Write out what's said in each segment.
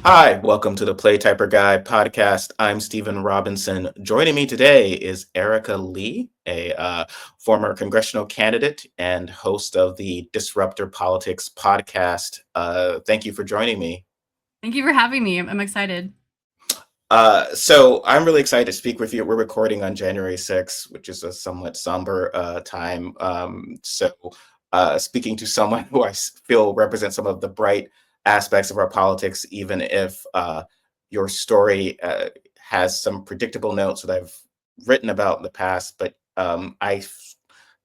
Hi, welcome to the Play Typer Guy podcast. I'm Stephen Robinson. Joining me today is Erica Lee, a former congressional candidate and host of the Disruptor Politics podcast. Thank you for joining me. Thank you for having me. I'm excited. So I'm really excited to speak with you. We're recording on January 6th, which is a somewhat somber time. Speaking to someone who feel represents some of the bright aspects of our politics, even if your story has some predictable notes that I've written about in the past, but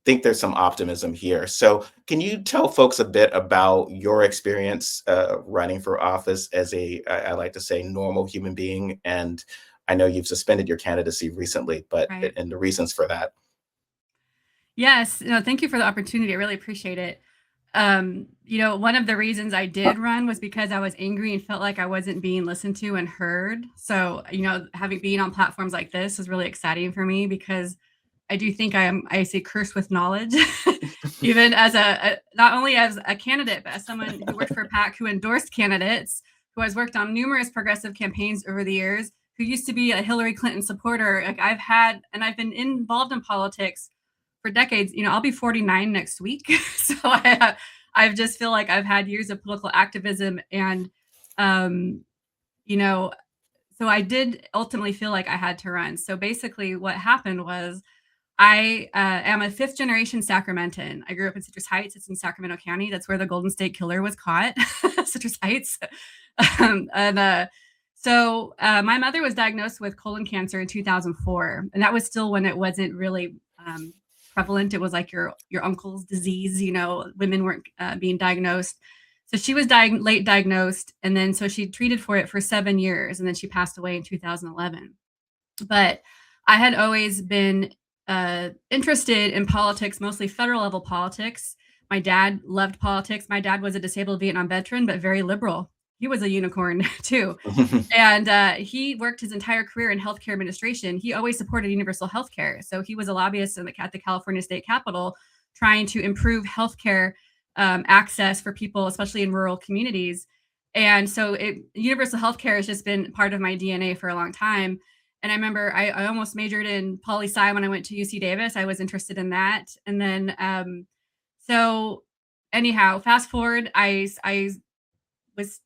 think there's some optimism here. So, can you tell folks a bit about your experience running for office as I like to say, normal human being? And I know you've suspended your candidacy recently, but Right. and the reasons for that. Yes. No, thank you for the opportunity. I really appreciate it. One of the reasons I did run was because I was angry and felt like I wasn't being listened to and heard. So, having been on platforms like this is really exciting for me because I do think I say cursed with knowledge, even as not only as a candidate, but as someone who worked for a PAC who endorsed candidates, who has worked on numerous progressive campaigns over the years, who used to be a Hillary Clinton supporter. Like I've been involved in politics for decades. I'll be 49 next week. So I just feel like I've had years of political activism and, um, you know, so I did ultimately feel like I had to run. So basically what happened was I am a fifth generation Sacramentan. I grew up in Citrus Heights. It's in Sacramento County. That's where the Golden State Killer was caught, Citrus Heights. And my mother was diagnosed with colon cancer in 2004, and that was still when it wasn't really prevalent. It was like your uncle's disease. Women weren't being diagnosed. So she was late diagnosed, and then so she treated for it for 7 years, and then she passed away in 2011. But I had always been interested in politics, mostly federal level politics. My dad loved politics. My dad was a disabled Vietnam veteran, but very liberal. He was a unicorn too. And he worked his entire career in healthcare administration. He always supported universal healthcare. So he was a lobbyist at the California State Capitol trying to improve healthcare access for people, especially in rural communities. And so universal healthcare has just been part of my DNA for a long time. And I remember I almost majored in poli sci when I went to UC Davis. I was interested in that. And then, so anyhow, fast forward, I was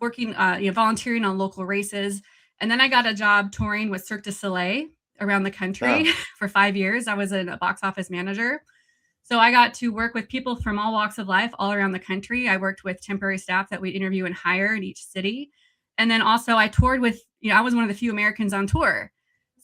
working, volunteering on local races. And then I got a job touring with Cirque du Soleil around the country Oh, for 5 years. I was a box office manager. So I got to work with people from all walks of life all around the country. I worked with temporary staff that we interview and hire in each city. And then also I toured with, I was one of the few Americans on tour.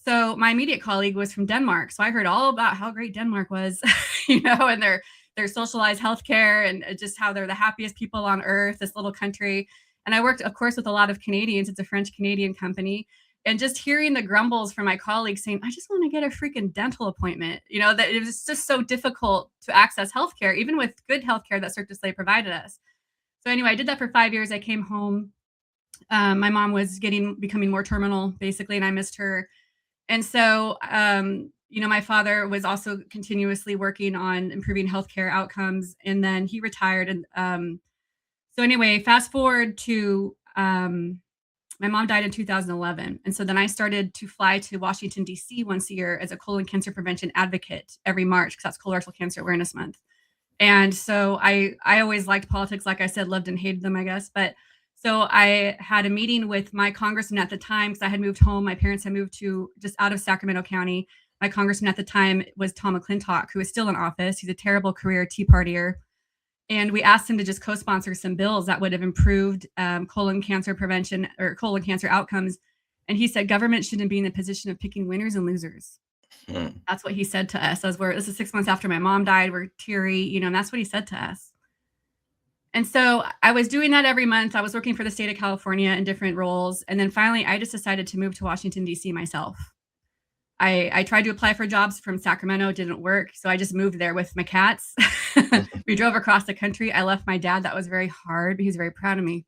So my immediate colleague was from Denmark. So I heard all about how great Denmark was, and their socialized healthcare and just how they're the happiest people on earth, this little country. And I worked, of course, with a lot of Canadians. It's a French Canadian company. And just hearing the grumbles from my colleagues saying, I just want to get a freaking dental appointment, that it was just so difficult to access healthcare, even with good healthcare that Cirque du Soleil provided us. So anyway, I did that for 5 years. I came home. My mom was becoming more terminal, basically, and I missed her. And so, my father was also continuously working on improving healthcare outcomes, and then he retired. And so anyway, fast forward to my mom died in 2011. And so then I started to fly to Washington, D.C. once a year as a colon cancer prevention advocate every March, because that's Colorectal Cancer Awareness Month. And so I always liked politics, like I said, loved and hated them, I guess. But so I had a meeting with my congressman at the time because I had moved home. My parents had moved to just out of Sacramento County. My congressman at the time was Tom McClintock, who is still in office. He's a terrible career Tea Partier. And we asked him to just co-sponsor some bills that would have improved colon cancer prevention or colon cancer outcomes. And he said government shouldn't be in the position of picking winners and losers. hmm. That's what he said to us. This is 6 months after my mom died. We're teary, and that's what he said to us. And so I was doing that every month. I was working for the state of California in different roles. And then finally, I just decided to move to Washington, D.C. myself. I tried to apply for jobs from Sacramento. It didn't work. So I just moved there with my cats. We drove across the country. I left my dad. That was very hard, but he was very proud of me.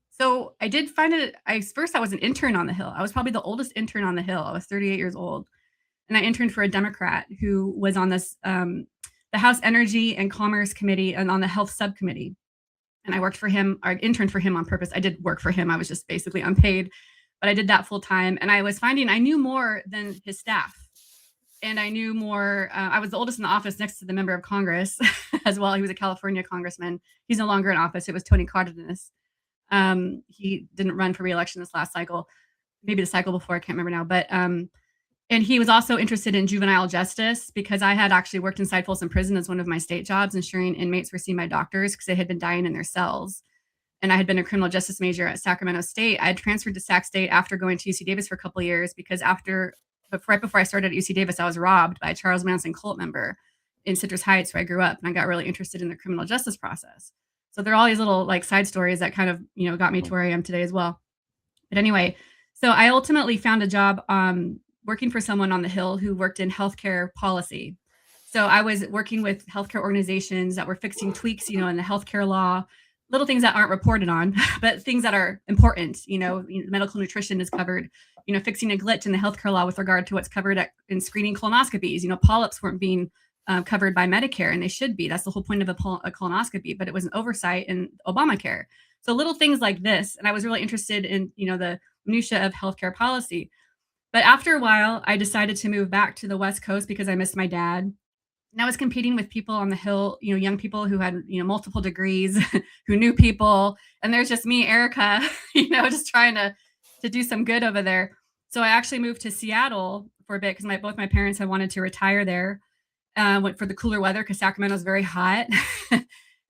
So I did find it. First, I was an intern on the Hill. I was probably the oldest intern on the Hill. I was 38 years old. And I interned for a Democrat who was on the House Energy and Commerce Committee and on the Health Subcommittee. And I worked for him, I interned for him on purpose. I did work for him. I was just basically unpaid, but I did that full time. And I was finding I knew more than his staff. And I knew more. I was the oldest in the office next to the member of Congress as well. He was a California congressman. He's no longer in office. It was Tony Cardenas. He didn't run for reelection this last cycle, maybe the cycle before. I can't remember now. But and he was also interested in juvenile justice because I had actually worked inside Folsom Prison as one of my state jobs, ensuring inmates were seen by doctors because they had been dying in their cells. And I had been a criminal justice major at Sacramento State. I had transferred to Sac State after going to UC Davis for a couple of years because right before I started at UC Davis, I was robbed by a Charles Manson cult member in Citrus Heights, where I grew up, and I got really interested in the criminal justice process. So there are all these little like side stories that kind of, got me to where I am today as well. But anyway, so I ultimately found a job working for someone on the Hill who worked in healthcare policy. So I was working with healthcare organizations that were fixing tweaks, in the healthcare law, little things that aren't reported on, but things that are important. Medical nutrition is covered, fixing a glitch in the healthcare law with regard to what's covered in screening colonoscopies. Polyps weren't being covered by Medicare, and they should be. That's the whole point of a colonoscopy, but it was an oversight in Obamacare. So little things like this. And I was really interested in, the minutia of healthcare policy. But after a while, I decided to move back to the West Coast because I missed my dad. And I was competing with people on the Hill, young people who had, multiple degrees, who knew people. And there's just me, Erica, just trying to do some good over there. So I actually moved to Seattle for a bit because both my parents had wanted to retire there. Went for the cooler weather because Sacramento is very hot.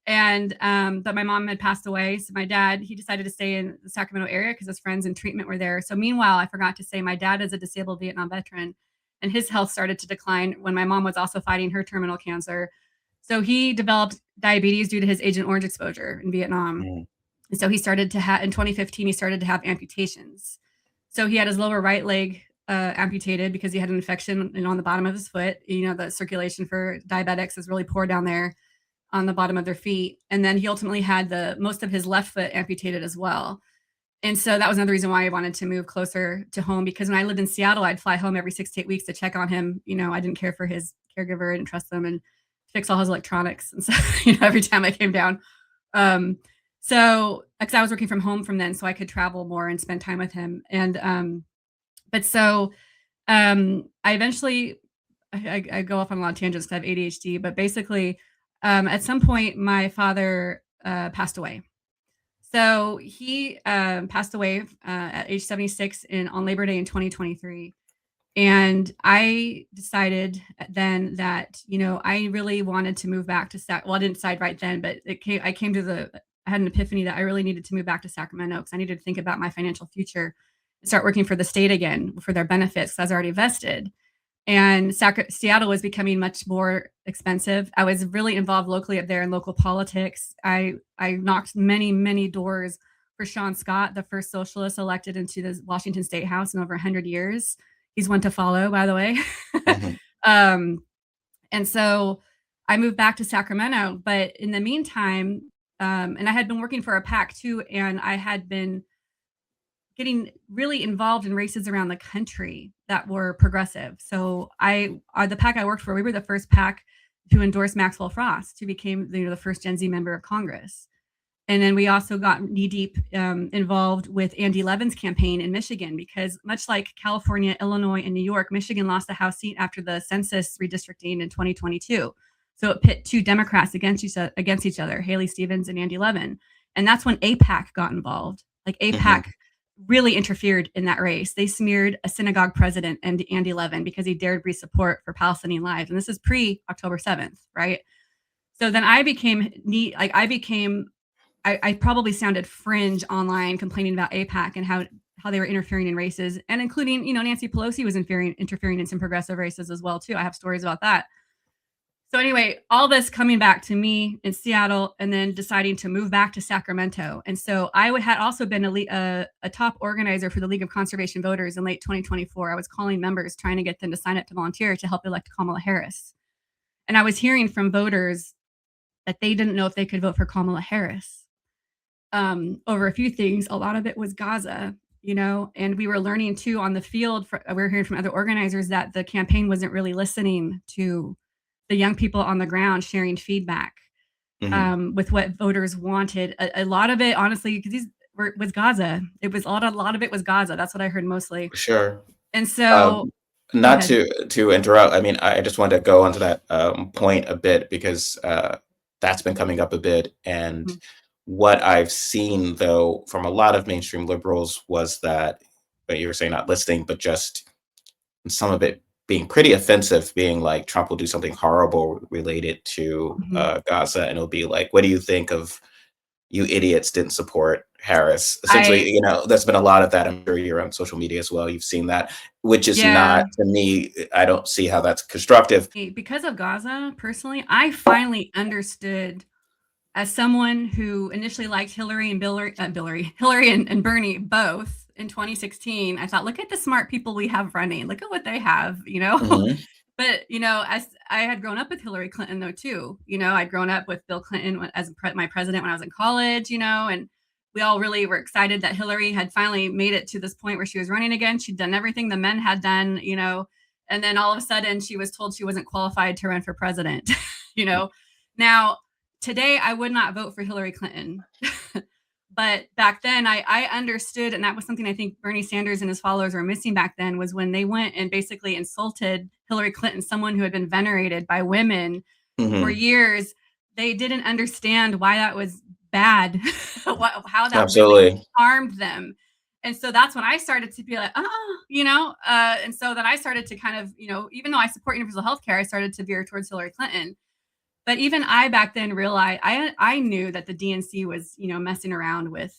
And but my mom had passed away. So my dad, he decided to stay in the Sacramento area because his friends in treatment were there. So meanwhile, I forgot to say my dad is a disabled Vietnam veteran. And his health started to decline when my mom was also fighting her terminal cancer. So he developed diabetes due to his Agent Orange exposure in Vietnam. Mm. And so he started to have, in 2015, he started to have amputations. So he had his lower right leg amputated because he had an infection on the bottom of his foot. The circulation for diabetics is really poor down there on the bottom of their feet. And then he ultimately had most of his left foot amputated as well. And so that was another reason why I wanted to move closer to home, because when I lived in Seattle, I'd fly home every 6 to 8 weeks to check on him. I didn't care for his caregiver. I didn't trust them and fix all his electronics. And so, every time I came down. So, because I was working from home from then, so I could travel more and spend time with him. And, I eventually, I go off on a lot of tangents because I have ADHD, but basically, at some point, my father passed away. So he passed away at age 76 on Labor Day in 2023. And I decided then that, I really wanted to move back to well, I didn't decide right then, but I had an epiphany that I really needed to move back to Sacramento because I needed to think about my financial future and start working for the state again for their benefits because I was already vested. And Seattle was becoming much more expensive. I was really involved locally up there in local politics. I knocked many, many doors for Sean Scott, the first socialist elected into the Washington State House in over 100 years. He's one to follow, by the way. Mm-hmm. And so I moved back to Sacramento. But in the meantime, and I had been working for a PAC too, and I had been getting really involved in races around the country that were progressive. So the PAC I worked for, we were the first PAC to endorse Maxwell Frost, who became the first Gen Z member of Congress. And then we also got knee deep involved with Andy Levin's campaign in Michigan, because much like California, Illinois, and New York, Michigan lost a House seat after the census redistricting in 2022. So it pit two Democrats against each other, Haley Stevens and Andy Levin. And that's when AIPAC got involved. Like AIPAC really interfered in that race. They smeared a synagogue president, Andy Levin, because he dared breathe support for Palestinian lives. And this is pre-October 7th, right? So then I probably sounded fringe online complaining about AIPAC and how they were interfering in races, and including, Nancy Pelosi was interfering in some progressive races as well, too. I have stories about that. So anyway, all this coming back to me in Seattle and then deciding to move back to Sacramento. And so I had also been a top organizer for the League of Conservation Voters in late 2024. I was calling members, trying to get them to sign up to volunteer to help elect Kamala Harris. And I was hearing from voters that they didn't know if they could vote for Kamala Harris over a few things. A lot of it was Gaza, and we were learning too on the field. We were hearing from other organizers that the campaign wasn't really listening to the young people on the ground sharing feedback. Hmm. with what voters wanted. A lot of it, honestly, because these was Gaza. It was a lot of it was Gaza. That's what I heard mostly. Sure. And Um, so, go Not ahead. to interrupt. I mean, I just wanted to go onto that point a bit because that's been coming up a bit. And Mhm. what I've seen, though, from a lot of mainstream liberals was that, but you were saying not listening, but just some of it being pretty offensive, being like Trump will do something horrible related to Mhm. Gaza, and it'll be like, "What do you think of you idiots didn't support Harris?" I Essentially, there's been a lot of that. I'm sure you're on social media as well. You've seen that, which is Yeah. not to me. I don't see how that's constructive. Because of Gaza, personally, I finally understood as someone who initially liked Hillary and Bernie both in 2016. I thought, look at the smart people we have running. Look at what they have, you know. Hmm. But as I had grown up with Hillary Clinton, though, too. I'd grown up with Bill Clinton as my president when I was in college, and we all really were excited that Hillary had finally made it to this point where she was running again. She'd done everything the men had done. And then all of a sudden she was told she wasn't qualified to run for president. you know. Now, today I would not vote for Hillary Clinton. But back then I understood, and that was something I think Bernie Sanders and his followers were missing back then, was when they went and basically insulted Hillary Clinton, someone who had been venerated by women for Hmm. years. They didn't understand why that was bad, how that really Absolutely. harmed them. And so that's when I started to be like, and so then I started to kind of, even though I support universal health care, I started to veer towards Hillary Clinton. But even I back then realized I knew that the DNC was, messing around with,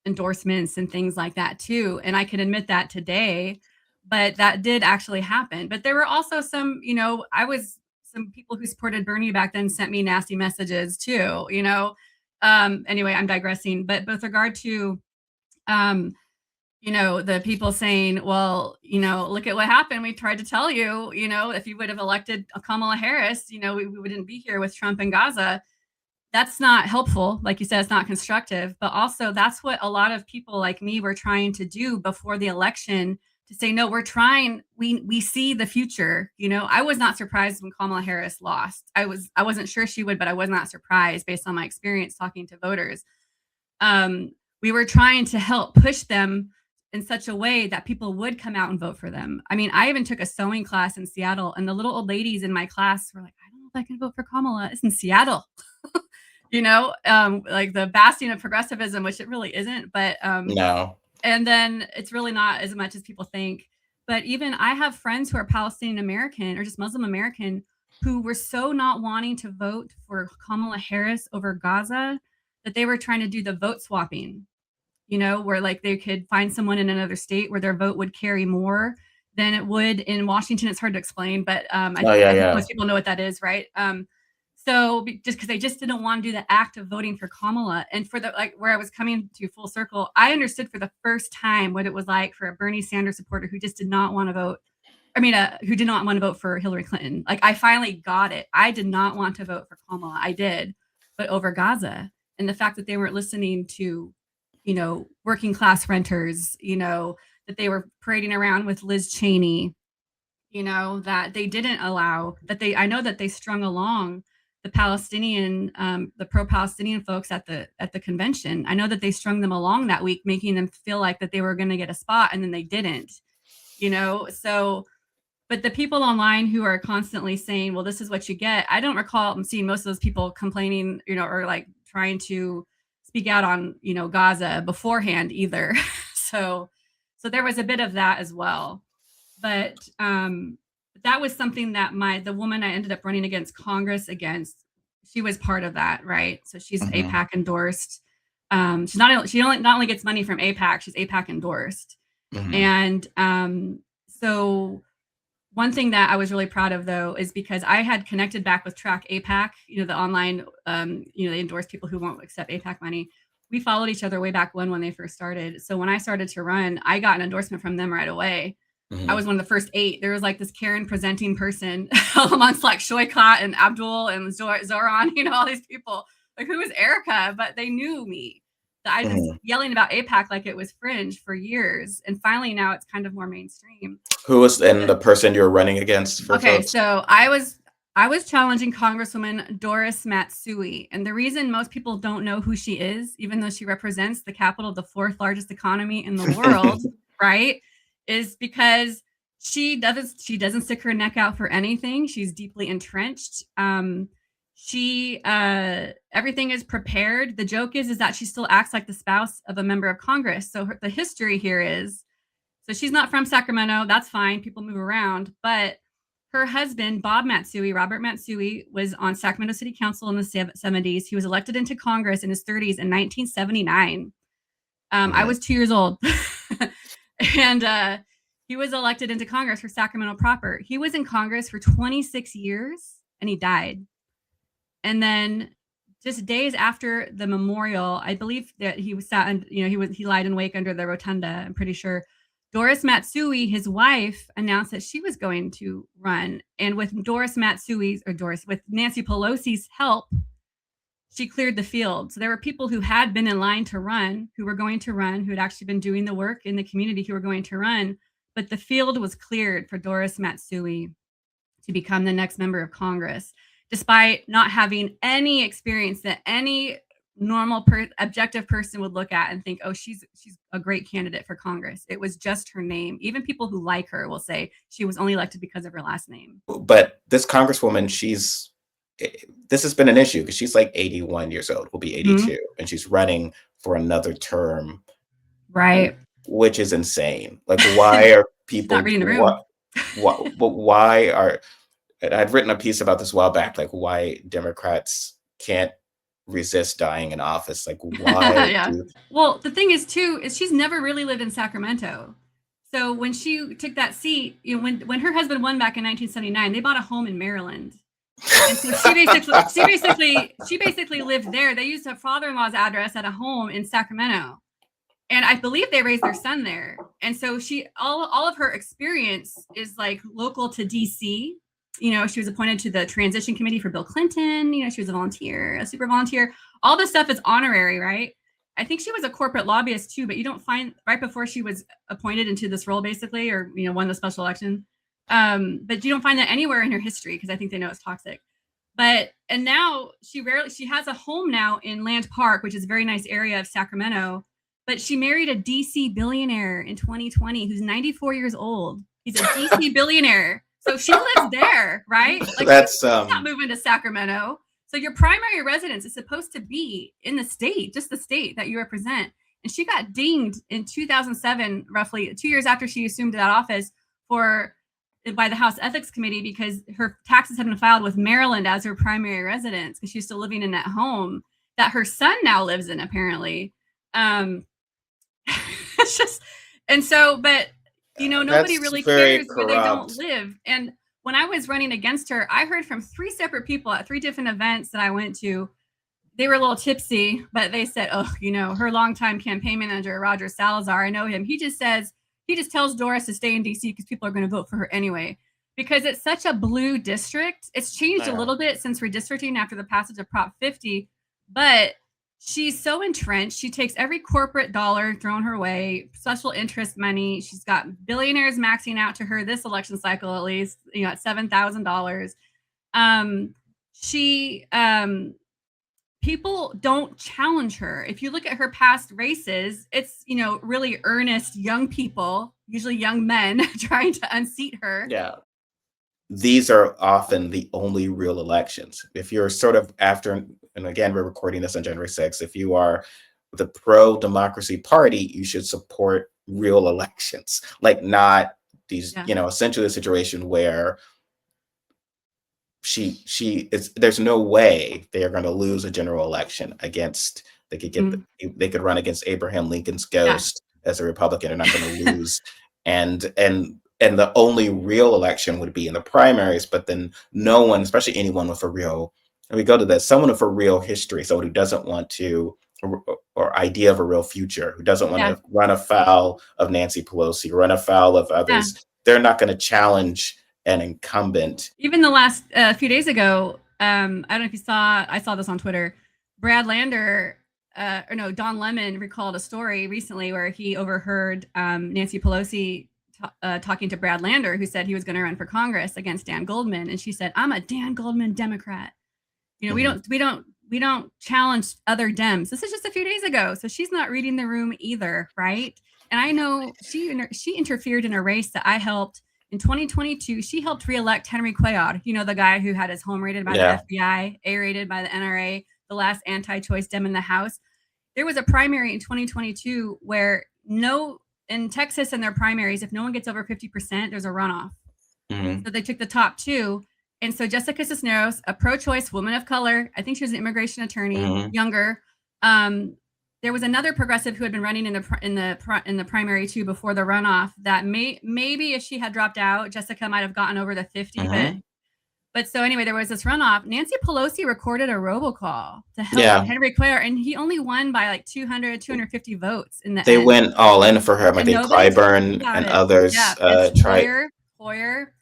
endorsements and things like that too. And I can admit that today, but that did actually happen. But there were also some people who supported Bernie back then sent me nasty messages too. Anyway, I'm digressing. But with regard to um, the people saying, well, look at what happened. We tried to tell you, if you would have elected Kamala Harris, we wouldn't be here with Trump and Gaza. That's not helpful. Like you said, it's not constructive. But also, that's what a lot of people like me were trying to do before the election, to say, no, we're trying. We see the future. I was not surprised when Kamala Harris lost. I wasn't sure she would, but I was not surprised based on my experience talking to voters. um, we were trying to help push them in such a way that people would come out and vote for them. I mean, I even took a sewing class in Seattle, and the little old ladies in my class were like, I don't know if I can vote for Kamala. It's in Seattle. Like the bastion of progressivism, which it really isn't. But No. and then it's really not as much as people think. But even I have friends who are Palestinian American or just Muslim American who were so not wanting to vote for Kamala Harris over Gaza that they were trying to do the vote swapping, where like they could find someone in another state where their vote would carry more than it would in Washington. It's hard to explain, but Oh yeah, I think yeah. most people know what that is, right? So just because they just didn't want to do the act of voting for Kamala, and for the like where I was coming to full circle, I understood for the first time what it was like for a Bernie Sanders supporter who just did not want to vote. I mean, who did not want to vote for Hillary Clinton. Like I finally got it. I did not want to vote for Kamala. I did, but over Gaza, and the fact that they weren't listening to, working class renters, that they were parading around with Liz Cheney, that they didn't allow that I know that they strung along the pro-Palestinian folks at the convention. I know that they strung them along that week, making them feel like that they were going to get a spot, and then they didn't. So, but the people online who are constantly saying, well, this is what you get, I don't recall seeing most of those people complaining, or like trying to speak out on, Gaza beforehand either. so so there was a bit of that as well. But that was something that the woman I ended up running against Congress against, she was part of that, right? So she's Hmm. APAC endorsed. She not only gets money from APAC, she's APAC endorsed. Hmm. And so one thing that I was really proud of, though, is because I had connected back with Track APAC, the online, they endorse people who won't accept APAC money. We followed each other way back when they first started. So when I started to run, I got an endorsement from them right away. I Hmm. was one of the first 8. There was like this Karen presenting person amongst like Shoykot and Abdul and Zoran, all these people. Like, who is Erica? But they knew me. That I was Hmm. yelling about APAC like it was fringe for years. And finally now it's kind of more mainstream. Who was and the person you're running against for Okay, folks? so I was I was challenging Congresswoman Doris Matsui. And the reason most people don't know who she is, even though she represents the capital of the fourth largest economy in the world, right, is because she doesn't stick her neck out for anything. She's deeply entrenched. She everything is prepared. The joke is that she still acts like the spouse of a member of Congress. So the history here is, so she's not from Sacramento. That's fine. People move around, but her husband, Bob Matsui, Robert Matsui, was on Sacramento City Council in the 70s. He was elected into Congress in his 30s in 1979. I was 2 years old. And he was elected into Congress for Sacramento proper. He was in Congress for 26 years and he died. And then just days after the memorial, I believe that he was sat and, he lied in wake under the rotunda, I'm pretty sure. Doris Matsui, his wife, announced that she was going to run. And with with Nancy Pelosi's help, she cleared the field. So there were people who had been in line to run, who were going to run, who had actually been doing the work in the community, who were going to run. But the field was cleared for Doris Matsui to become the next member of Congress, despite not having any experience that any normal objective person would look at and think, oh, she's a great candidate for Congress. It was just her name. Even people who like her will say she was only elected because of her last name. But this Congresswoman, this has been an issue because she's like 81 years old, will be 82, and she's running for another term. Right. Which is insane. Like, why are people not reading the room? Why are, I'd written a piece about this a while back, like why Democrats can't resist dying in office. Like, why? Yeah. Well, the thing is too, is she's never really lived in Sacramento. So when she took that seat, when her husband won back in 1979, they bought a home in Maryland. And so she basically lived there. They used her father-in-law's address at a home in Sacramento. And I believe they raised their son there. And so all of her experience is like local to DC. She was appointed to the transition committee for Bill Clinton. She was a super volunteer. All this stuff is honorary, right? I think she was a corporate lobbyist too, but you don't find right before she was appointed into this role, basically, or won the special election. But you don't find that anywhere in her history because I think they know it's toxic. And now she has a home now in Land Park, which is a very nice area of Sacramento. But she married a DC billionaire in 2020 who's 94 years old. He's a DC billionaire. So she lives there, right? Like, that's she's not moving to Sacramento. So your primary residence is supposed to be in the state, just the state that you represent. And she got dinged in 2007, roughly 2 years after she assumed that office, by the House Ethics Committee because her taxes had been filed with Maryland as her primary residence because she's still living in that home that her son now lives in, apparently. It's just, and so, but nobody really cares where they don't live. And when I was running against her, I heard from 3 separate people at 3 different events that I went to. They were a little tipsy, but they said, oh, her longtime campaign manager, Roger Salazar, I know him. He just tells Doris to stay in DC because people are going to vote for her anyway, because it's such a blue district. It's changed a little bit since redistricting after the passage of Prop 50, but she's so entrenched. She takes every corporate dollar thrown her way, special interest money. She's got billionaires maxing out to her this election cycle, at least, at $7,000. People don't challenge her. If you look at her past races, it's, really earnest young people, usually young men, trying to unseat her. Yeah. These are often the only real elections. If you're sort of after, and again, we're recording this on January 6th, if you are the pro-democracy party, you should support real elections, like not these, essentially a situation where there's no way they are going to lose a general election against, they could run against Abraham Lincoln's ghost as a Republican. They're not going to lose. And the only real election would be in the primaries, but then no one, especially anyone with a real, and we go to that, someone with a real history, someone who doesn't want to, or idea of a real future, who doesn't want to run afoul of Nancy Pelosi, run afoul of others, they're not going to challenge an incumbent. Even the last few days ago, I don't know if you saw, I saw this on Twitter, Brad Lander, Don Lemon recalled a story recently where he overheard Nancy Pelosi talking to Brad Lander, who said he was going to run for Congress against Dan Goldman, and she said, "I'm a Dan Goldman Democrat. You know, we don't challenge other Dems." This is just a few days ago, so she's not reading the room either, right? And I know she interfered in a race that I helped in 2022. She helped reelect Henry Cuellar, you know, the guy who had his home raided by the FBI, A-rated by the NRA, the last anti-choice Dem in the House. There was a primary in 2022 where in Texas in their primaries, if no one gets over 50%, there's a runoff. So they took the top two. And so Jessica Cisneros, a pro-choice woman of color, I think she was an immigration attorney, younger. There was another progressive who had been running in the primary too before the runoff. That maybe if she had dropped out, Jessica might have gotten over the 50. But so anyway, there was this runoff. Nancy Pelosi recorded a robocall to help Henry Cuellar, and he only won by like 250 votes in the end. They went all in for him. I think Clyburn and others tried. Hoyer.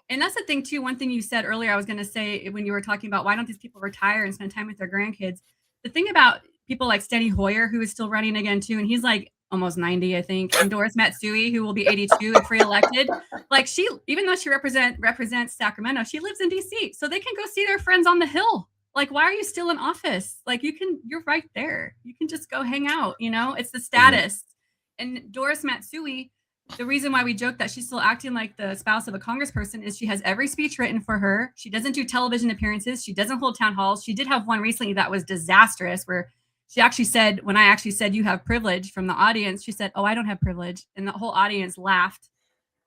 And that's the thing too. One thing you said earlier, I was going to say when you were talking about why don't these people retire and spend time with their grandkids. The thing about people like Steny Hoyer, who is still running again too, and he's like almost 90, I think, and Doris Matsui, who will be 82 if reelected. Like even though she represents Sacramento, she lives in DC, so they can go see their friends on the Hill. Like, why are you still in office? Like, you're right there. You can just go hang out. You know, it's the status. And Doris Matsui, the reason why we joke that she's still acting like the spouse of a congressperson is she has every speech written for her. She doesn't do television appearances. She doesn't hold town halls. She did have one recently that was disastrous, where she actually said, when I actually said you have privilege from the audience, she said, "Oh, I don't have privilege." And the whole audience laughed.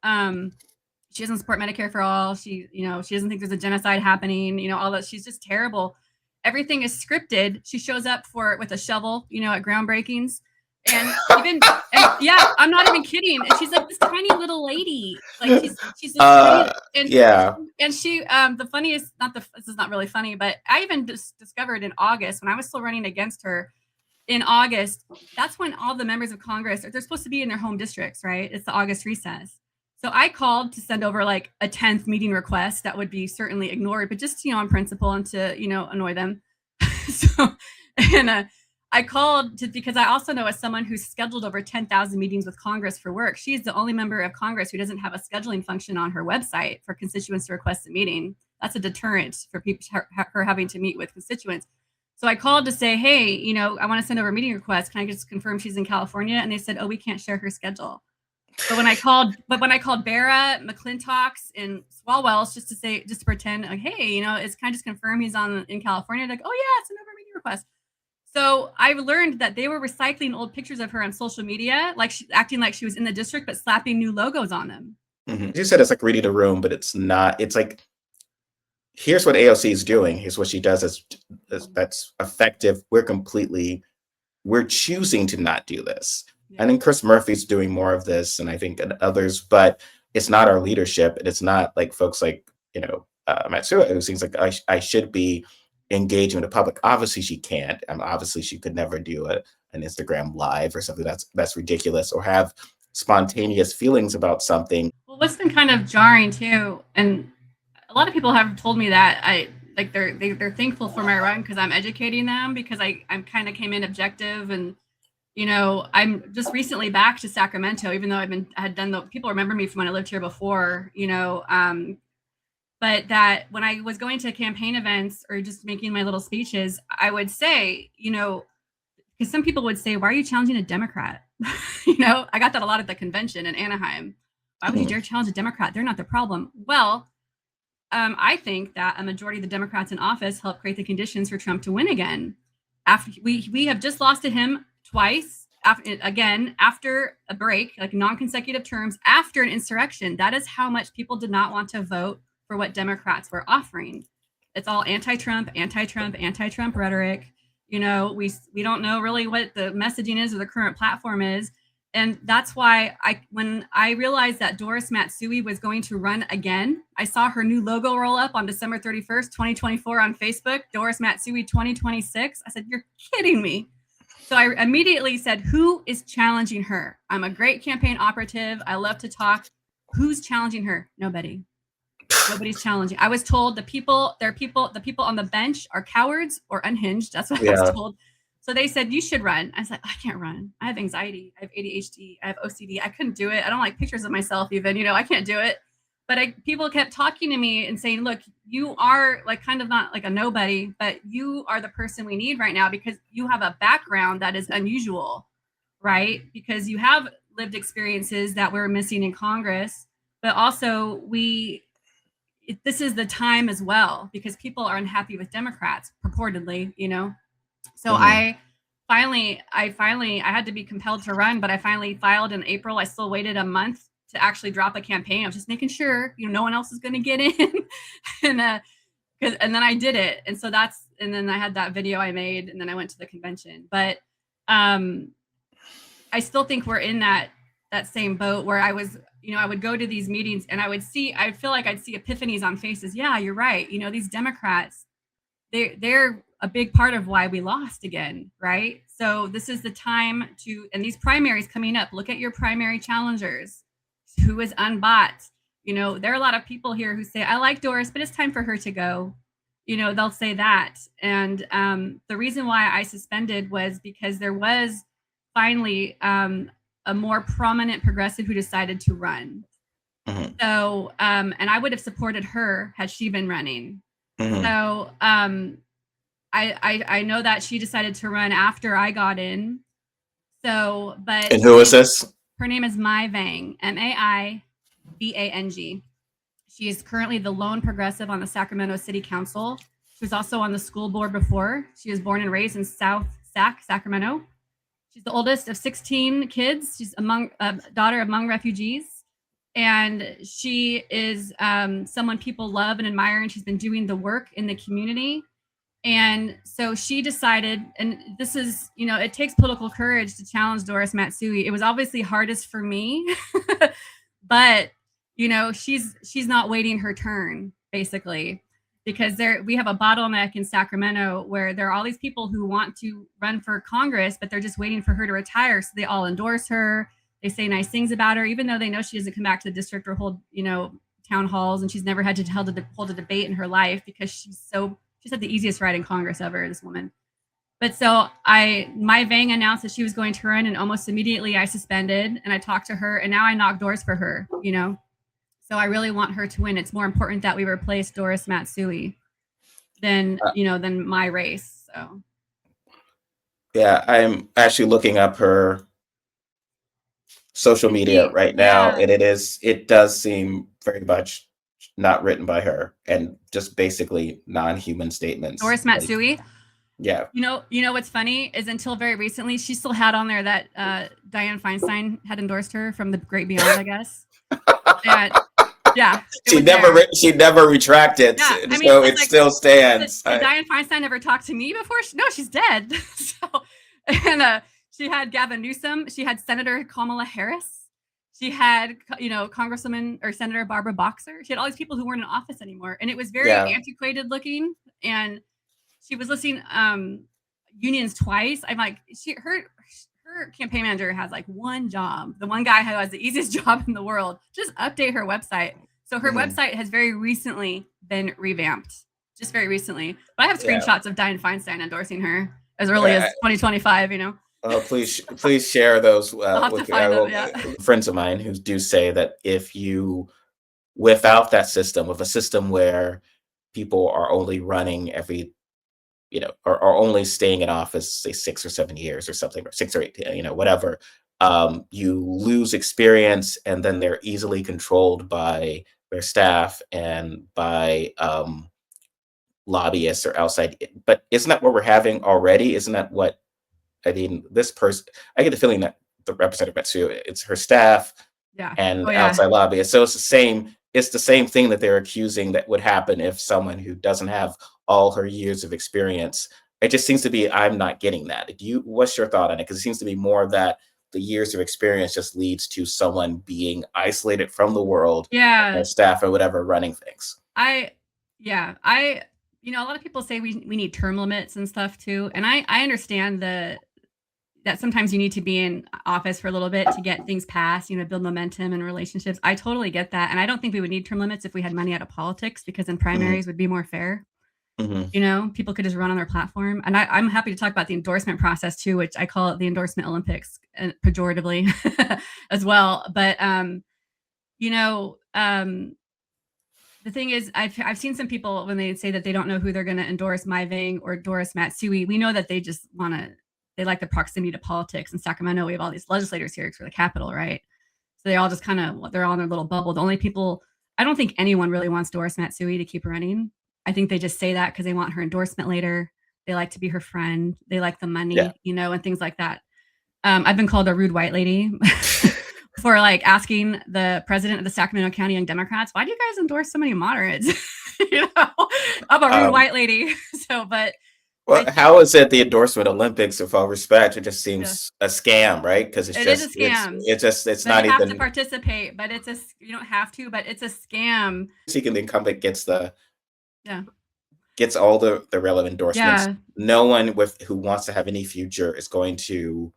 She doesn't support Medicare for all. She doesn't think there's a genocide happening, all that. She's just terrible. Everything is scripted. She shows up with a shovel, at groundbreakings. And I'm not even kidding. And she's like this tiny little lady. Like she's this tiny, and she the funniest, this is not really funny, but I even discovered in August when I was still running against her in August, that's when all the members of Congress, they're supposed to be in their home districts, right? It's the August recess. So I called to send over like a 10th meeting request that would be certainly ignored, but just, on principle and to, annoy them. I called because I also know as someone who's scheduled over 10,000 meetings with Congress for work. She's the only member of Congress who doesn't have a scheduling function on her website for constituents to request a meeting. That's a deterrent for people, her having to meet with constituents. So I called to say, hey, I want to send over a meeting request. Can I just confirm she's in California? And they said, oh, we can't share her schedule. So when I called Barra, McClintock's, and Swalwell's just to pretend like, hey, can I just confirm he's in California? Like, oh yeah, send over a meeting request. So I learned that they were recycling old pictures of her on social media, like acting like she was in the district, but slapping new logos on them. You said it's like reading a room, but it's not. It's like, here's what AOC is doing. Here's what she does that's effective. We're choosing to not do this. Yeah. I think Chris Murphy's doing more of this, and I think others, but it's not our leadership. And it's not like folks like, Matsui, who seems like I should be engaging with the public. Obviously she can't. Obviously she could never do an Instagram live or something that's ridiculous, or have spontaneous feelings about something. Well, what's been kind of jarring too, and a lot of people have told me that they're thankful for my run because I'm educating them, because I'm kind of came in objective, and I'm just recently back to Sacramento, even though people remember me from when I lived here before, but that when I was going to campaign events or just making my little speeches, I would say, because some people would say, why are you challenging a Democrat? I got that a lot at the convention in Anaheim. Why would you dare challenge a Democrat? They're not the problem. Well, I think that a majority of the Democrats in office helped create the conditions for Trump to win again. After we have just lost to him twice, after a break, like non-consecutive terms, after an insurrection. That is how much people did not want to vote for what Democrats were offering. It's all anti-Trump rhetoric. We don't know really what the messaging is or the current platform is. And that's why when I realized that Doris Matsui was going to run again, I saw her new logo roll up on December 31st, 2024 on Facebook, Doris Matsui 2026. I said, you're kidding me. So I immediately said, who is challenging her? I'm a great campaign operative. I love to talk. Who's challenging her? Nobody. Nobody's challenging. I was told the people on the bench are cowards or unhinged. That's what I was told. So they said, you should run. I was like, I can't run. I have anxiety. I have ADHD. I have OCD. I couldn't do it. I don't like pictures of myself even, I can't do it. But people kept talking to me and saying, look, you are like kind of not like a nobody, but you are the person we need right now because you have a background that is unusual, right? Because you have lived experiences that we're missing in Congress, but also this is the time as well because people are unhappy with Democrats purportedly, So Mhm. I had to be compelled to run, but I finally filed in April. I still waited a month to actually drop a campaign. I was just making sure, no one else is going to get in. and and then I did it. And so and then I had that video I made and then I went to the convention. But um I still think we're in that same boat where I was, I would go to these meetings and I feel like I'd see epiphanies on faces. Yeah, you're right. These Democrats, they're a big part of why we lost again, right? So this is the time and these primaries coming up, look at your primary challengers. Who is unbought? There are a lot of people here who say, I like Doris, but it's time for her to go. They'll say that. And the reason why I suspended was because there was finally a more prominent progressive who decided to run. Mhm. So, and I would have supported her had she been running. Mhm. So, I know that she decided to run after I got in. So, but And who is this? her name is Mai Vang, Maivang. She is currently the lone progressive on the Sacramento City Council. She was also on the school board before. She was born and raised in South Sacramento. She's the oldest of 16 kids. She's daughter of Hmong refugees. And she is someone people love and admire, and she's been doing the work in the community. And so she decided, and this is, it takes political courage to challenge Doris Matsui. It was obviously hardest for me, but she's not waiting her turn, basically, because we have a bottleneck in Sacramento where there are all these people who want to run for Congress, but they're just waiting for her to retire. So they all endorse her. They say nice things about her, even though they know she doesn't come back to the district or hold, town halls, and she's never had to hold a debate in her life because she's had the easiest ride in Congress ever, this woman. But so Mai Vang announced that she was going to run, and almost immediately I suspended and I talked to her, and now I knock doors for her, So I really want her to win. It's more important that we replace Doris Matsui than my race. So Yeah, I'm actually looking up her social media right now, and it does seem very much not written by her and just basically non-human statements. Doris Matsui. Yeah. You know what's funny is until very recently, she still had on there that Dianne Feinstein had endorsed her from the Great Beyond, I guess. And yeah, she never retracted. Yeah, so it still stands. Did Dianne Feinstein ever talk to me before? No, she's dead. And she had Gavin Newsom. She had Senator Kamala Harris. She had, Congresswoman or Senator Barbara Boxer. She had all these people who weren't in office anymore, and it was very antiquated looking. And she was listing unions twice. I'm like, her campaign manager has like one job. The one guy who has the easiest job in the world. Just update her website. So her website has very recently been revamped, just very recently. But I have screenshots of Dianne Feinstein endorsing her as early as 2025. Oh, please share those with friends of mine who do say that if you, without that system, with a system where people are only running every, are only staying in office, say 6 or 7 years or something, or 6 or 8, whatever, you lose experience, and then they're easily controlled by their staff and by lobbyists or outside. But isn't that what we're having already? Isn't that what, I mean, this person, I get the feeling that the representative Matsuo, it's her staff and outside lobbyists. So it's the same thing that they're accusing that would happen if someone who doesn't have all her years of experience. It just seems to be, I'm not getting that. What's your thought on it? Because it seems to be more of that the years of experience just leads to someone being isolated from the world, their staff or whatever running things. A lot of people say we need term limits and stuff too. And I understand that sometimes you need to be in office for a little bit to get things passed, build momentum and relationships. I totally get that. And I don't think we would need term limits if we had money out of politics, because then primaries would be more fair. Mhm. You know, people could just run on their platform. And I'm happy to talk about the endorsement process too, which I call it the endorsement Olympics, pejoratively as well. But you know, the thing is, I've seen some people when they say that they don't know who they're going to endorse, Mai Vang or Doris Matsui. We know that they just want to. They like the proximity to politics. In Sacramento, we have all these legislators here for the Capitol, right? So they all just kind of they're all in their little bubble. The only people I don't think anyone really wants Doris Matsui to keep running. I think they just say that because they want her endorsement later. They like to be her friend. They like the Yeah. money, you know, and things like that. I've been called a rude white lady for like asking the president of the Sacramento County Young Democrats, why do you guys endorse so many moderates? You know, I'm a rude Um, white lady. So, but well, I think, how is it the endorsement Olympics? With all respect, it just yeah, seems a scam, right? Because it is a scam, it's but you not have to even participate, but you don't have to, but it's a scam. seeking the incumbent Yeah. gets all the relevant endorsements. Yeah. No one with who wants to have any future is going to,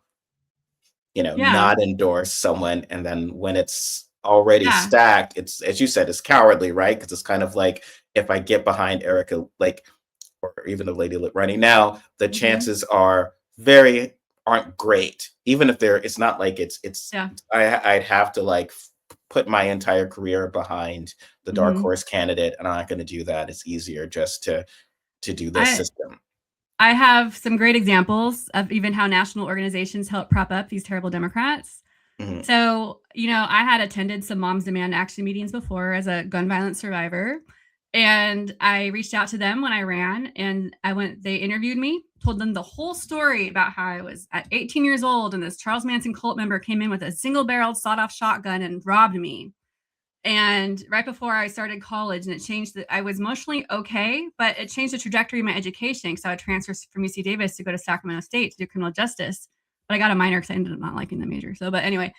Yeah. not endorse someone, and then when it's already Yeah. stacked, it's, as you said, it's cowardly, right? Because it's kind of like, if I get behind Erica, like, or even the lady running now, the Hmm. chances are very aren't great. Even if it's not like it's Yeah. I'd have to like put my entire career behind the dark Hmm. horse candidate, and I'm not going to do that. It's easier just to do this I, system. I have some great examples of even how national organizations help prop up these terrible Democrats. Mhm. So, you know, I had attended some Moms Demand Action meetings before as a gun violence survivor. And I reached out to them when I ran and they interviewed me, told them the whole story about how I was at 18 years old and this Charles Manson cult member came in with a single barreled sawed off shotgun and robbed me. And right before I started college, and it changed I was emotionally okay, but it changed the trajectory of my education. So I transferred from UC Davis to go to Sacramento State to do criminal justice. But I got a minor because I ended up not liking the major. So, but anyway,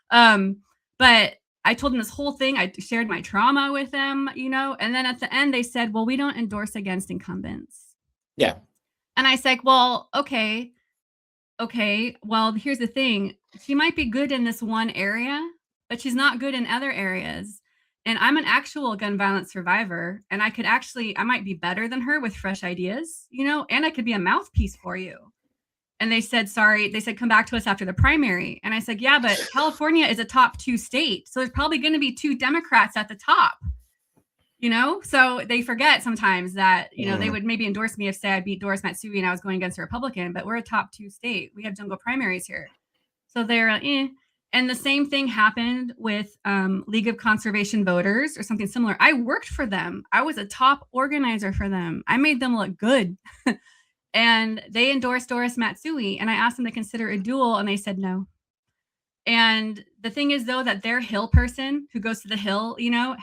um, but I told them this whole thing. I shared my trauma with them, you know, and then at the end they said, "Well, we don't endorse against incumbents." Yeah. And I said, "Well, okay, well, here's the thing. She might be good in this one area, but she's not good in other areas. And I'm an actual gun violence survivor, and I might be better than her with fresh ideas, you know, and I could be a mouthpiece for you." And they said, sorry, they said, come back to us after the primary. And I said, yeah, but California is a top 2 state. So there's probably going to be 2 Democrats at the top, you know? So they forget sometimes that, you know, they Mhm. would maybe endorse me if, say, I beat Doris Matsui and I was going against a Republican, but we're a top 2 state. We have jungle primaries here. So they're eh. And the same thing happened with League of Conservation Voters or something similar. I worked for them. I was a top organizer for them. I made them look good. And they endorsed Doris Matsui. And I asked them to consider a duel, and they said no. And the thing is, though, that their Hill person who goes to the Hill, you know,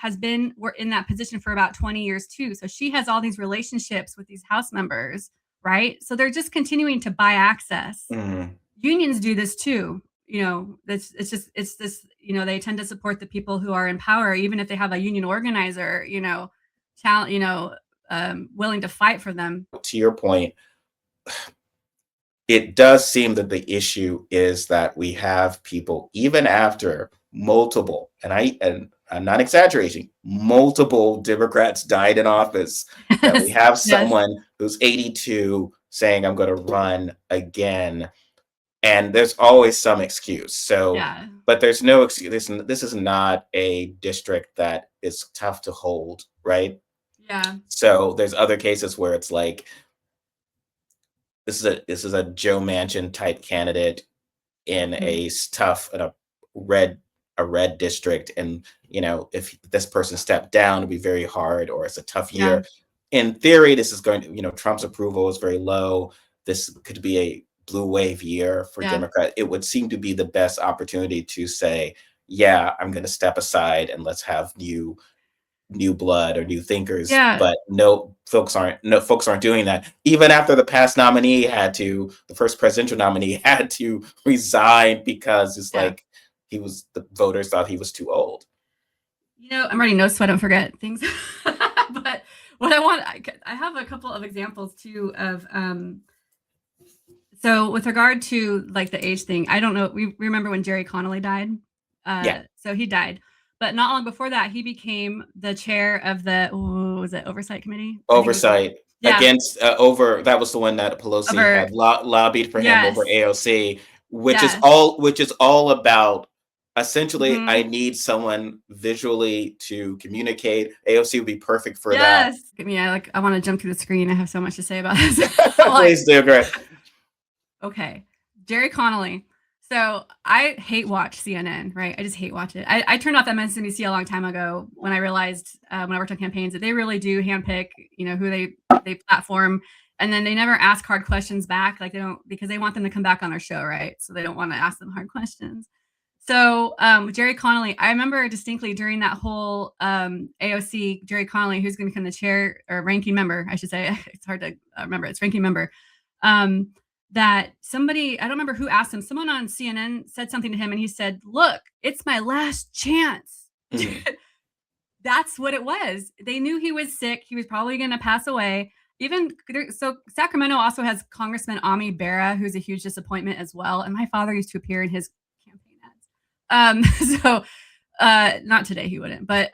we're in that position for about 20 years too. So she has all these relationships with these House members, right? So they're just continuing to buy access. Mhm. Unions do this too. You know, it's this, you know, they tend to support the people who are in power, even if they have a union organizer, you know, talent, willing to fight for them. To your point, it does seem that the issue is that we have people, even after multiple, and I'm not exaggerating, multiple Democrats died in office, that we Yes. have Yes. someone who's 82 saying, I'm going to run again. And there's always some excuse. So, Yeah. but there's no excuse. This is not a district that is tough to hold, right? Yeah. So there's other cases where it's like, this is a Joe Manchin type candidate in Mhm. tough in red a red district, and if this person stepped down, it'd be very hard, or it's a tough Yeah. year. In theory, this is going to, Trump's approval is very low. This could be a blue wave year for Yeah. Democrat. It would seem to be the best opportunity to say, yeah, I'm going to step aside and let's have new blood or new thinkers. Yeah. But no folks aren't doing that. Even after the first presidential nominee had to resign because it's Yeah. like the voters thought he was too old. You know, I'm already no sweat, don't forget things. But what I have a couple of examples too of so with regard to like the age thing, I don't know. We remember when Jerry Connolly died. Yeah. So he died. But not long before that, he became the chair of the was it Oversight Committee? Oversight Yeah, against over that was the one that Pelosi over had lobbied for him over yes, AOC, yes. which is all about essentially I Mhm. need someone visually to communicate. AOC would be perfect for that. Yes. Yeah, like I want to jump through the screen. I have so much to say about this. I'm like, Please do, great. okay, Jerry Connolly. So I hate watch CNN, right? I just hate watch it. I turned off MSNBC a long time ago when I realized when I worked on campaigns that they really do handpick, who they platform, and then they never ask hard questions back. Like they don't because they want them to come back on their show, right? So they don't want to ask them hard questions. So Jerry Connolly, I remember distinctly during that whole AOC, Jerry Connolly, who's going to become the chair or ranking member, I should say. It's hard to remember. It's ranking member. Um, that somebody, I don't remember who asked him, someone on CNN said something to him and he said, "Look, it's my last chance." Mhm. That's what it was. They knew he was sick. He was probably going to pass away. Even so, Sacramento also has Congressman Ami Bera, who's a huge disappointment as well. And my father used to appear in his campaign ads. So not today, he wouldn't. But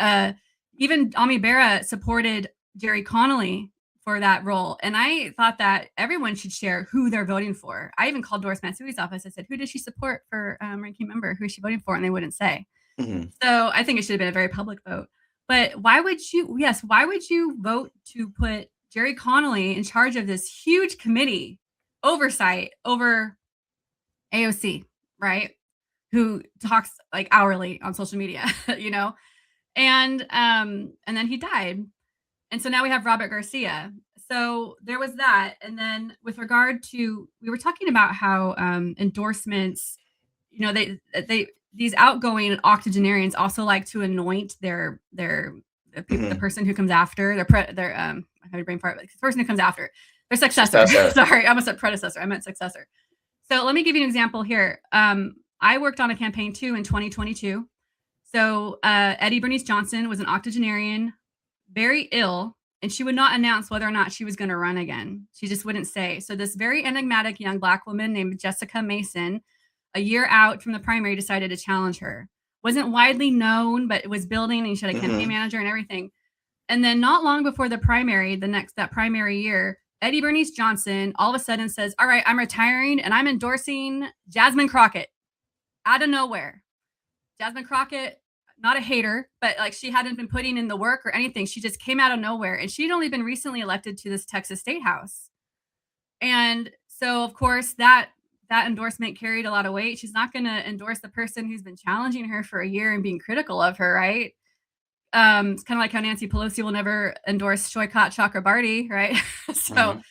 even Ami Bera supported Jerry Connolly for that role. And I thought that everyone should share who they're voting for. I even called Doris Matsui's office. I said, "Who does she support for ranking member? Who is she voting for?" And they wouldn't say. Mhm. So I think it should have been a very public vote. But why would you vote to put Jerry Connolly in charge of this huge committee oversight over AOC, right? Who talks like hourly on social media, you know? And then he died. And so now we have Robert Garcia. So there was that. And then with regard to we were talking about how endorsements, they these outgoing octogenarians also like to anoint the Mhm. person who comes after I have a brain fart, like the person who comes after their successor. Successor. Sorry, I almost said predecessor. I meant successor. So let me give you an example here. I worked on a campaign too in 2022. So Eddie Bernice Johnson was an octogenarian, very ill, and she would not announce whether or not she was going to run again. She just wouldn't say. So this very enigmatic young Black woman named Jessica Mason, a year out from the primary, decided to challenge her. Wasn't widely known, but it was building, and she had a campaign Mhm. manager and everything. And then not long before the primary, that primary year, Eddie Bernice Johnson all of a sudden says, "All right, I'm retiring and I'm endorsing Jasmine Crockett." Out of nowhere. Jasmine Crockett, not a hater, but like she hadn't been putting in the work or anything. She just came out of nowhere. And she'd only been recently elected to this Texas State House. And so of course that endorsement carried a lot of weight. She's not going to endorse the person who's been challenging her for a year and being critical of her, right? It's kind of like how Nancy Pelosi will never endorse Shoykat Chakrabarty, right? So Mhm.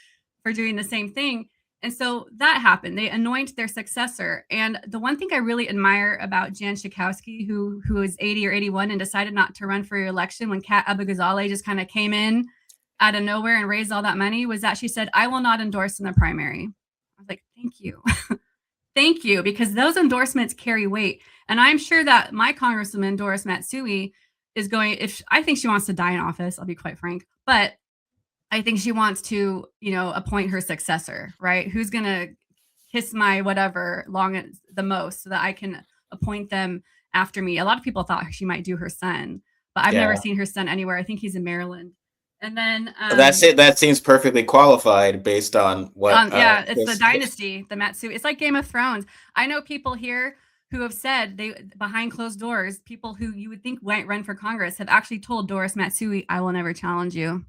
for doing the same thing. And so that happened. They anoint their successor. And the one thing I really admire about Jan Schakowsky, who is 80 or 81 and decided not to run for election when Kat Abou-Ghazaleh just kind of came in out of nowhere and raised all that money, was that she said, "I will not endorse in the primary." I was like, thank you. Thank you, because those endorsements carry weight. And I'm sure that my Congresswoman, Doris Matsui, is going, if I think she wants to die in office, I'll be quite frank, but I think she wants to, appoint her successor, right? Who's going to kiss my whatever long as the most so that I can appoint them after me. A lot of people thought she might do her son, but I've never Yeah. seen her son anywhere. I think he's in Maryland. And then That's it. That seems perfectly qualified based on what yeah, it's the this dynasty, the Matsui. It's like Game of Thrones. I know people here who have said they behind closed doors, people who you would think might run for Congress have actually told Doris Matsui, "I will never challenge you."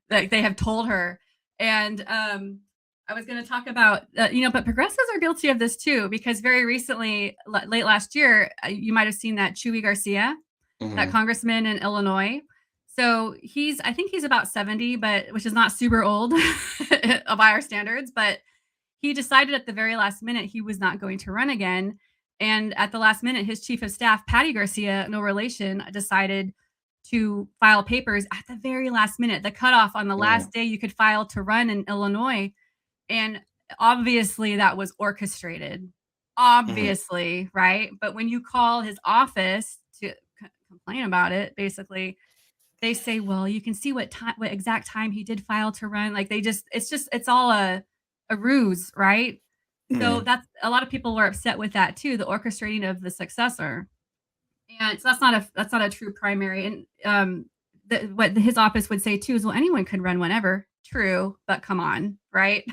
Like they have told her. And I was going to talk about, but progressives are guilty of this too, because very recently, late last year, you might have seen that Chuy Garcia, that Mhm. congressman in Illinois. So I think he's about 70, but which is not super old by our standards, but he decided at the very last minute he was not going to run again. And at the last minute, his chief of staff, Patty Garcia, no relation, decided to file papers at the very last minute, the cutoff on the Mhm. last day you could file to run in Illinois. And obviously that was orchestrated. Mhm. Obviously, right? But when you call his office to complain about it, basically, they say, "Well, you can see what exact time he did file to run." Like it's all a ruse, right? So Mhm. that's a lot of people were upset with that too, the orchestrating of the successor. And so that's not a true primary. And what his office would say too is, well, anyone could run whenever. True, but come on, right?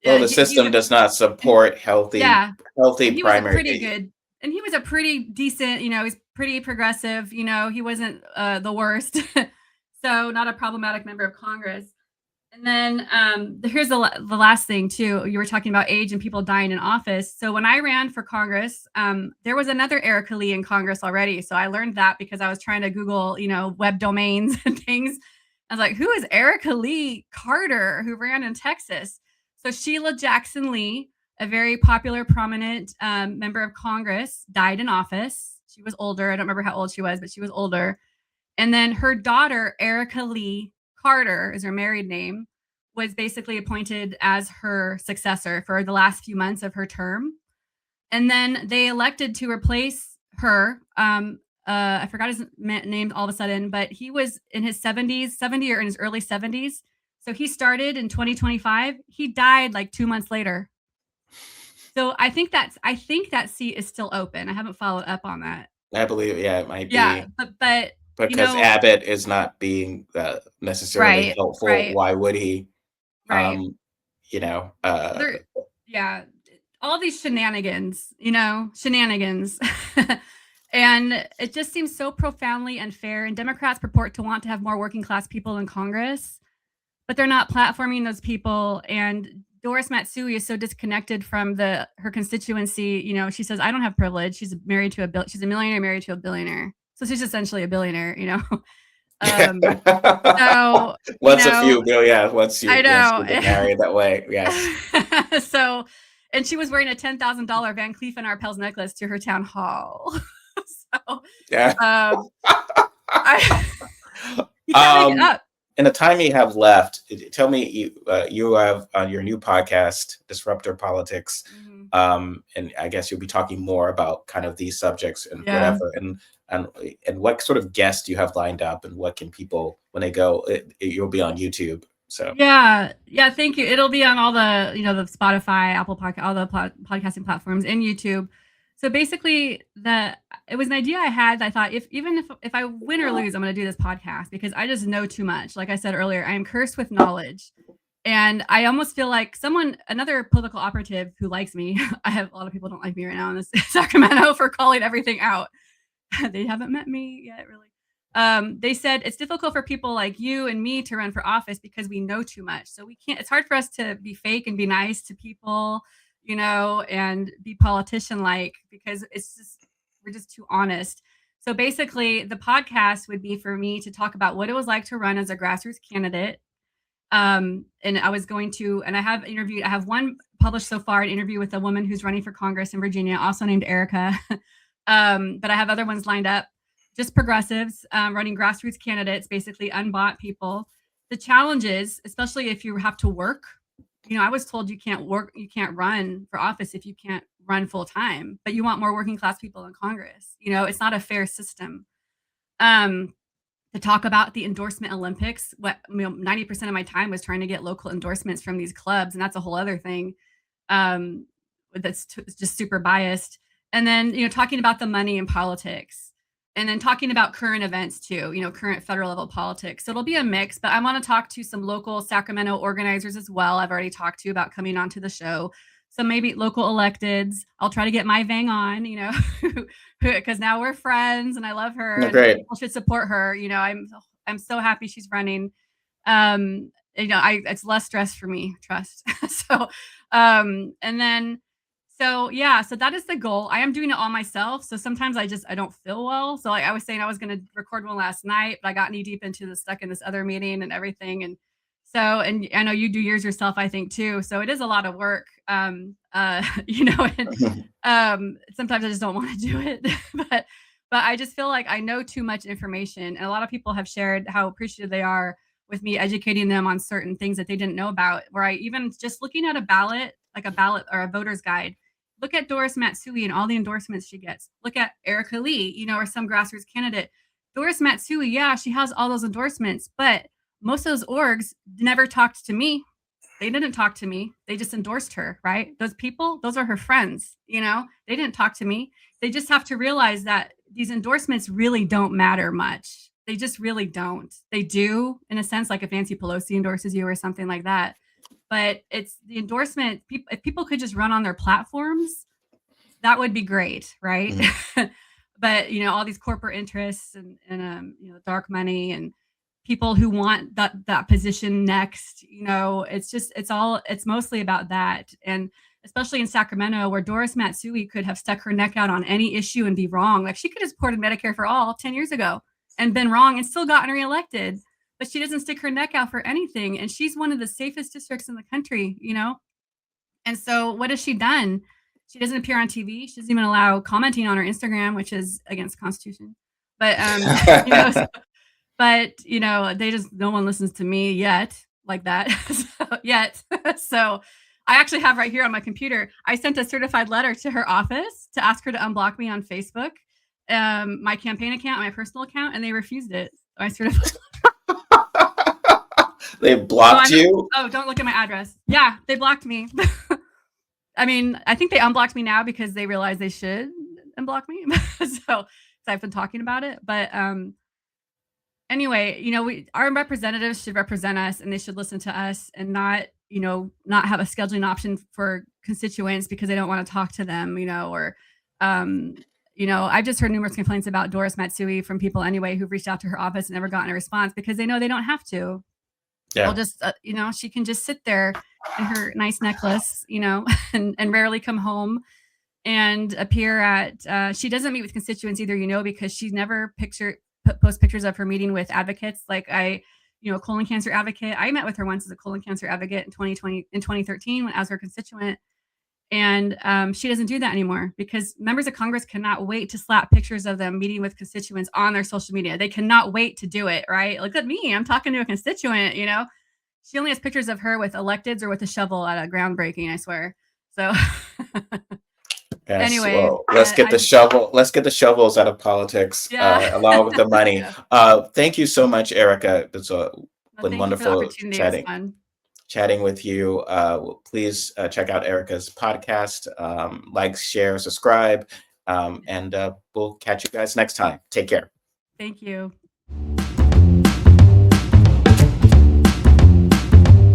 Well, the He system does not and support healthy yeah, and he was a primary. pretty good and he was a pretty decent, he's pretty progressive, he wasn't, the worst. So, not a problematic member of Congress. And then, here's the last thing too. You were talking about age and people dying in office. So when I ran for Congress, there was another Erica Lee in Congress already. So I learned that because I was trying to Google, web domains and things. I was like, who is Erica Lee Carter who ran in Texas? So Sheila Jackson Lee, a very popular, prominent member of Congress, died in office. She was older. I don't remember how old she was, but she was older. And then her daughter, Erica Lee Carter, is her married name, was basically appointed as her successor for the last few months of her term. And then they elected to replace her. I forgot his name all of a sudden, but he was in his 70s, 70 or in his early 70s. So he started in 2025. He died like 2 months later. So I think that seat is still open. I haven't followed up on that. I believe, yeah, it might Yeah, be but because Abbott is not being necessarily right, helpful. right, Why would he? right. Um, you know, There, yeah, all these shenanigans, shenanigans. And it just seems so profoundly unfair. And Democrats purport to want to have more working class people in Congress, but they're not platforming those people. And Doris Matsui is so disconnected from her constituency. She says, I don't have privilege. She's married to she's a millionaire married to a billionaire. So she's essentially a billionaire. So, once a few, yeah, once I you get know. married that way, yes. So, and she was wearing a $10,000 Van Cleef and Arpels necklace to her town hall. So, Yeah. You can't make it up. In the time you have left, tell me, you have on your new podcast, Disruptor Politics, and I guess you'll be talking more about kind of these subjects and whatever, and what sort of guests do you have lined up, and what can people, when they go, you'll be on YouTube. So yeah, thank you. It'll be on all the the Spotify, Apple Podcast, all the podcasting platforms, and YouTube. So basically, it was an idea I had. I thought if I win or lose, I'm going to do this podcast because I just know too much. Like I said earlier, I am cursed with knowledge, and I almost feel like another political operative who likes me. I have a lot of people don't like me right now in this Sacramento for calling everything out. They haven't met me yet, really. They said it's difficult for people like you and me to run for office because we know too much. So we can't. It's hard for us to be fake and be nice to people, and be politician-like because we're just too honest. So basically, the podcast would be for me to talk about what it was like to run as a grassroots candidate. And I was going to, and I have one published so far, an interview with a woman who's running for Congress in Virginia, also named Erica. But I have other ones lined up, just progressives, running grassroots candidates, basically unbought people. The challenges, especially if you have to work, I was told you can't run for office if you can't run full time, but you want more working class people in Congress. It's not a fair system. To talk about the endorsement Olympics, 90% of my time was trying to get local endorsements from these clubs, and that's a whole other thing. That's just super biased. And then, talking about the money in politics, and then talking about current events too, current federal level politics. So it'll be a mix, but I want to talk to some local Sacramento organizers as well. I've already talked to about coming onto the show. So maybe local electeds. I'll try to get Mai Vang on, because now we're friends and I love her. No, and great. People should support her. I'm so happy she's running. It's less stress for me, trust. So that is the goal. I am doing it all myself. So sometimes I don't feel well. So like I was saying, I was going to record one last night, but I got knee deep into stuck in this other meeting and everything. And I know you do yours yourself, I think too. So it is a lot of work. And, sometimes I just don't want to do it, but I just feel like I know too much information. And a lot of people have shared how appreciative they are with me educating them on certain things that they didn't know about, where I even just looking at a ballot or a voter's guide, look at Doris Matsui and all the endorsements she gets. Look at Erica Lee, or some grassroots candidate. Doris Matsui, yeah, she has all those endorsements, but most of those orgs never talked to me. They didn't talk to me. They just endorsed her, right? Those people, those are her friends, they didn't talk to me. They just have to realize that these endorsements really don't matter much. They just really don't. They do in a sense, like if Nancy Pelosi endorses you or something like that. But it's the endorsement. If people could just run on their platforms, that would be great, right? Mhm. But all these corporate interests and dark money and people who want that position next, it's mostly about that. And especially in Sacramento, where Doris Matsui could have stuck her neck out on any issue and be wrong. Like she could have supported Medicare for all 10 years ago and been wrong and still gotten reelected. But she doesn't stick her neck out for anything. And she's one of the safest districts in the country. And so what has she done? She doesn't appear on TV. She doesn't even allow commenting on her Instagram, which is against the Constitution. But no one listens to me yet like that yet. So I actually have right here on my computer, I sent a certified letter to her office to ask her to unblock me on Facebook, my campaign account, my personal account, and they refused it. So I certified. They blocked you? Oh, don't look at my address. Yeah, they blocked me. I mean, I think they unblocked me now because they realize they should unblock me. So I've been talking about it. But anyway, our representatives should represent us and they should listen to us and not have a scheduling option for constituents because they don't want to talk to them, or I've just heard numerous complaints about Doris Matsui from people anyway who've reached out to her office and never gotten a response because they know they don't have to. Yeah. They'll just, she can just sit there in her nice necklace, and rarely come home and appear at, she doesn't meet with constituents either, because she's never post pictures of her meeting with advocates. Like a colon cancer advocate. I met with her once as a colon cancer advocate in 2013 when I was her constituent. And she doesn't do that anymore because members of Congress cannot wait to slap pictures of them meeting with constituents on their social media. They cannot wait to do it, right? Look at me. I'm talking to a constituent, She only has pictures of her with electeds or with a shovel at a groundbreaking, I swear. So yes, anyway, well, let's get the shovel. Let's get the shovels out of politics, Yeah. along with the money. Yeah. Thank you so much, Erica. It's been wonderful chatting with you. Please check out Erica's podcast. Like, share, subscribe, and we'll catch you guys next time. Take care. Thank you.